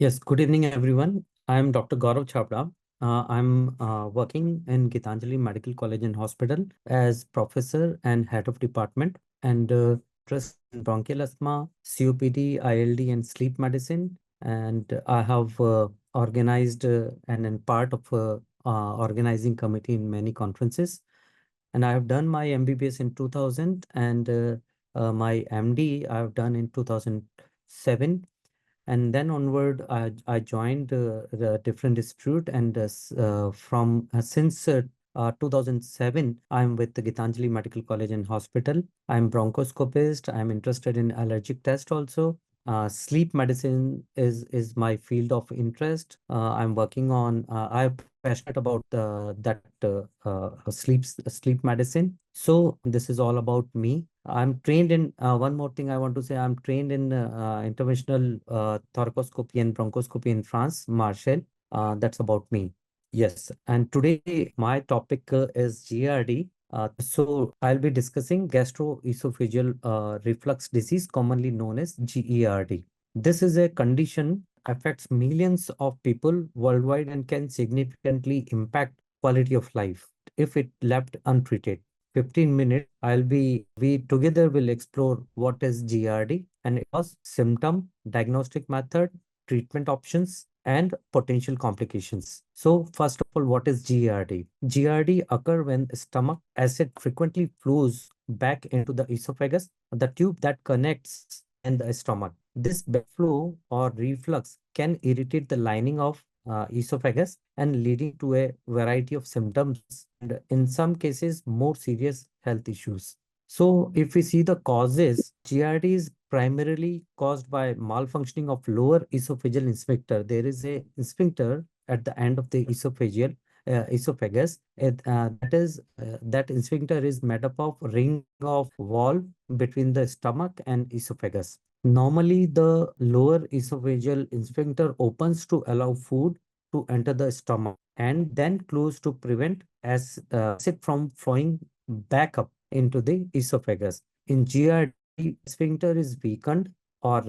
Yes, good evening, everyone. I'm Dr. Gaurav Chhabra. I'm working in Gitanjali Medical College and Hospital as professor and head of department and trust in bronchial asthma, COPD, ILD, and sleep medicine. And I have organized and in part of organizing committee in many conferences. And I have done my MBBS in 2000 and my MD I have done in 2007, and then onward I joined the different institute, and from since 2007 I'm with the Gitanjali Medical College and Hospital. I'm bronchoscopist. I'm interested in allergic test also. Sleep medicine is my field of interest. I'm working on I'm passionate about sleep medicine. So this is all about me. I'm trained in one more thing I want to say. I'm trained in interventional thoracoscopy and bronchoscopy in France, Marshall. That's about me. Yes, and today my topic is GERD. So I'll be discussing gastroesophageal reflux disease, commonly known as GERD. This is a condition affects millions of people worldwide and can significantly impact quality of life if it left untreated. 15 minutes, we together will explore what is GRD and its cause, symptom, diagnostic method, treatment options, and potential complications. So, first of all, what is GRD? GRD occur when stomach acid frequently flows back into the esophagus, the tube that connects and the stomach. This backflow or reflux can irritate the lining of esophagus and leading to a variety of symptoms and in some cases more serious health issues. So if we see the causes, GRD is primarily caused by malfunctioning of lower esophageal sphincter. There is a sphincter at the end of the esophagus. That sphincter is made up of ring of valve between the stomach and esophagus. Normally, the lower esophageal sphincter opens to allow food to enter the stomach and then close to prevent acid from flowing back up into the esophagus. In GRD, sphincter is weakened or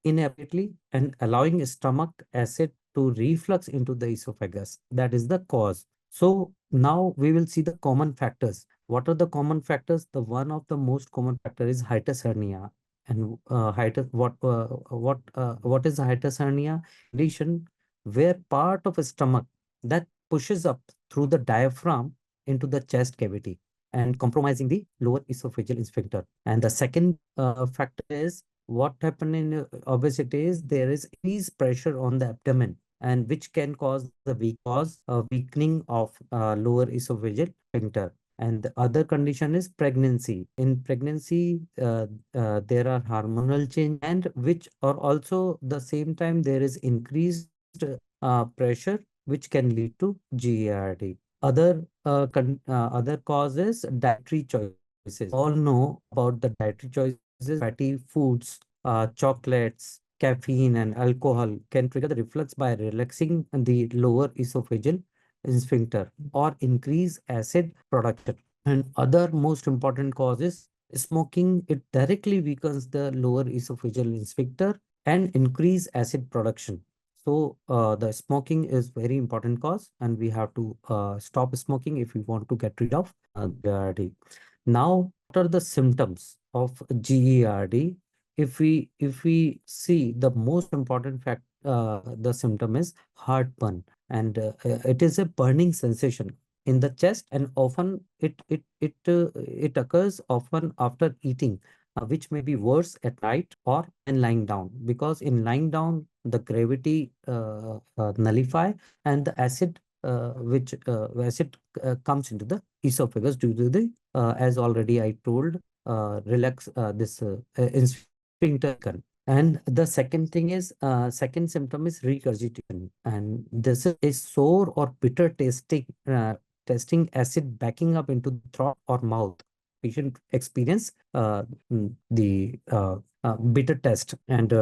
inappropriately and allowing stomach acid to reflux into the esophagus. That is the cause. So now we will see the common factors. What are the common factors? The one of the most common factor is hiatus hernia. And what is a hiatus hernia? Condition where part of a stomach that pushes up through the diaphragm into the chest cavity and compromising the lower esophageal sphincter. And the second factor is what happen in obesity is there is increased pressure on the abdomen, and which can cause a weakening of lower esophageal sphincter. And the other condition is pregnancy. In pregnancy, there are hormonal change, and which are also the same time there is increased pressure, which can lead to GERD. Other causes, dietary choices. All know about the dietary choices. Fatty foods, chocolates, caffeine, and alcohol can trigger the reflux by relaxing the lower esophageal sphincter or increase acid production. And other most important causes, smoking. It directly weakens the lower esophageal sphincter and increase acid production. So the smoking is very important cause, and we have to stop smoking if we want to get rid of GERD. Now, what are the symptoms of GERD? If we see the most important fact, the symptom is heartburn, and it is a burning sensation in the chest, and often it occurs often after eating, which may be worse at night or in lying down, because in lying down the gravity nullify, and the acid comes into the esophagus due to the as already I told, relax this sphincter. And the second thing is, second symptom is regurgitation, and this is a sore or bitter testing acid backing up into the throat or mouth. Patient experience the bitter test. And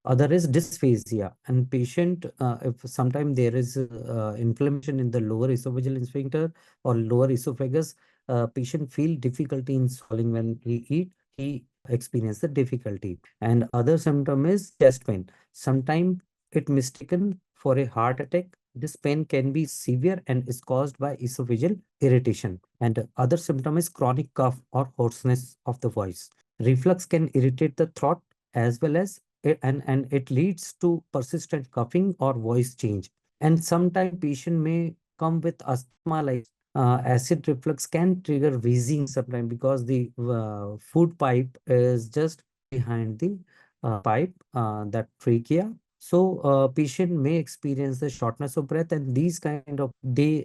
other is dysphagia, and patient if sometime there is inflammation in the lower esophageal sphincter or lower esophagus, patient feel difficulty in swallowing when he eat, he experience the difficulty. And other symptom is chest pain. Sometimes it mistaken for a heart attack. This pain can be severe and is caused by esophageal irritation. And the other symptom is chronic cough or hoarseness of the voice. Reflux can irritate the throat as well as and it leads to persistent coughing or voice change. And sometimes patient may come with asthma like acid reflux can trigger wheezing sometimes because the food pipe is just behind the pipe, that trachea. So patient may experience the shortness of breath, and these kind of few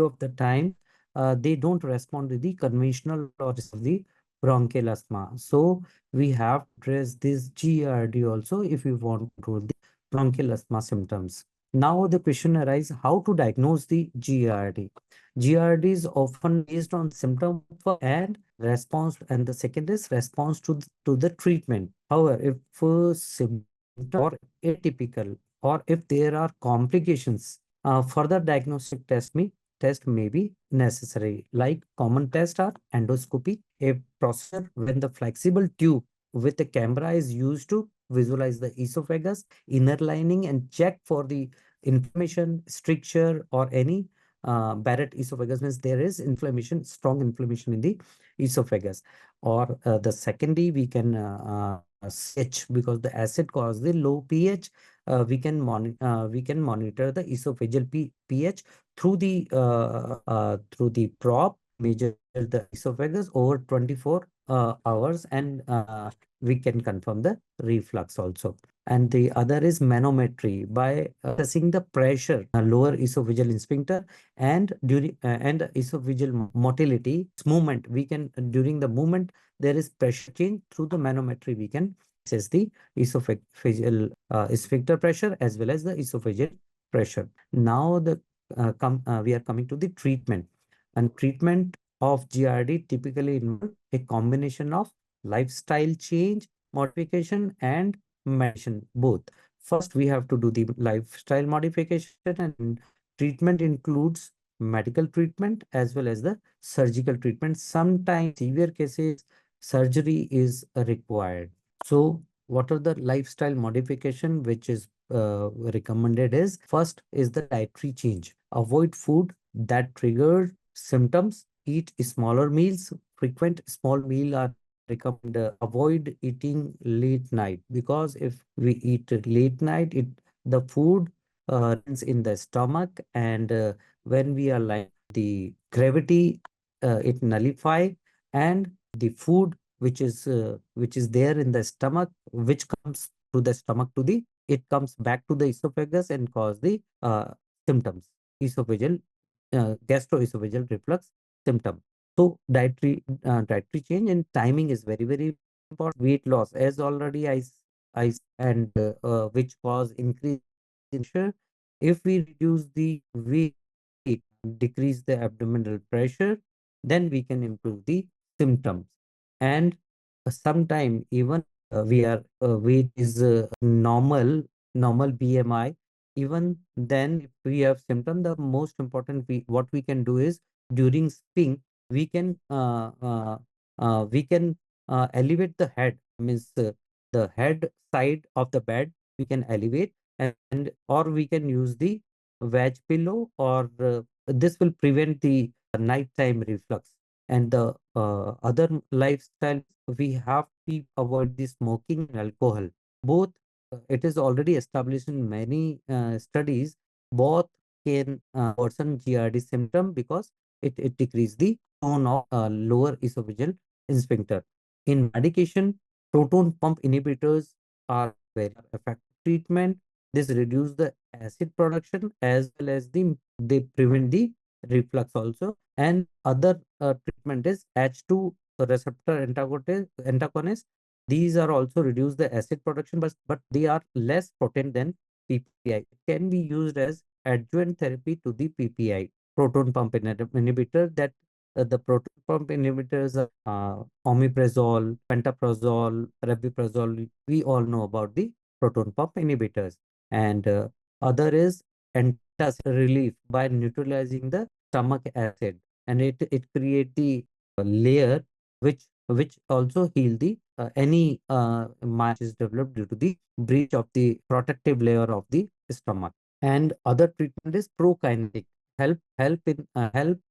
of the time they don't respond to the conventional or the bronchial asthma. So we have to address this GERD also if we want to control the bronchial asthma symptoms. Now the question arises how to diagnose the GERD. GERD is often based on symptom and response, and the second is response to the treatment. However, if symptom or atypical or if there are complications, further diagnostic test may be necessary. Like common tests are endoscopy, a procedure when the flexible tube with a camera is used to visualize the esophagus, inner lining, and check for the inflammation, stricture, or any Barrett esophagus means there is inflammation, strong inflammation in the esophagus. Or the secondary, we can CH because the acid cause the low pH. We can monitor the esophageal pH through the probe, measure the esophagus over 24 hours, and we can confirm the reflux also. And the other is manometry by assessing the pressure, lower esophageal sphincter, and during and esophageal motility, movement. We can during the movement there is pressure change through the manometry. We can assess the esophageal sphincter pressure as well as the esophageal pressure. Now we are coming to the treatment, and treatment of GRD typically involve a combination of lifestyle change, modification, and medicine both. First, we have to do the lifestyle modification, and treatment includes medical treatment as well as the surgical treatment. Sometimes severe cases, surgery is required. So, what are the lifestyle modification which is recommended is first is the dietary change. Avoid food that trigger symptoms. Eat smaller meals. Frequent small meal are recommend. Avoid eating late night because if we eat it late night, it the food remains in the stomach, and when we are like the gravity, it nullify, and the food which is there in the stomach, which comes to the stomach to the it comes back to the esophagus and cause the symptoms, esophageal gastroesophageal reflux symptom. So dietary change and timing is very very important. Weight loss, as already and which cause increase in pressure. If we reduce the weight, decrease the abdominal pressure, then we can improve the symptoms. And sometime even we are weight is normal BMI. Even then, if we have symptom, the most important what we can do is during spin we can elevate the head, means the head side of the bed we can elevate, and or we can use the wedge pillow, or this will prevent the nighttime reflux. And the other lifestyle, we have to avoid the smoking and alcohol. Both, it is already established in many studies, both can worsen GRD symptom because it decrease the tone of lower esophageal sphincter. In medication, proton pump inhibitors are very effective treatment. This reduce the acid production as well as they prevent the reflux also. And other treatment is H2 receptor antagonist. These are also reduce the acid production, but they are less potent than PPI. It can be used as adjuvant therapy to the PPI, proton pump inhibitor. That the proton pump inhibitors are omeprazole, pantoprazole, rabeprazole. We all know about the proton pump inhibitors. And other is antacid relief by neutralizing the stomach acid, and it create the layer which which also heal the any which is developed due to the breach of the protective layer of the stomach. And other treatment is prokinetic, help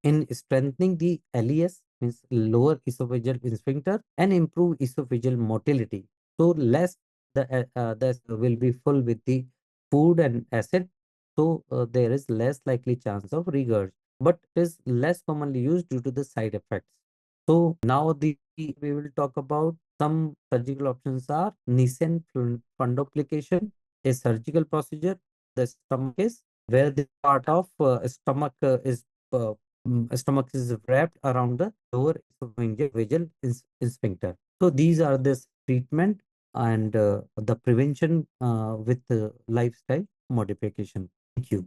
in strengthening the LES, means lower esophageal sphincter, and improve esophageal motility. So less the will be full with the food and acid, so there is less likely chance of regurg, but it is less commonly used due to the side effects. So now we will talk about some surgical options are Nissen fundoplication, a surgical procedure. The stomach is where the part of uh, stomach is wrapped around the lower esophageal sphincter. So these are the treatment and the prevention with lifestyle modification. Thank you.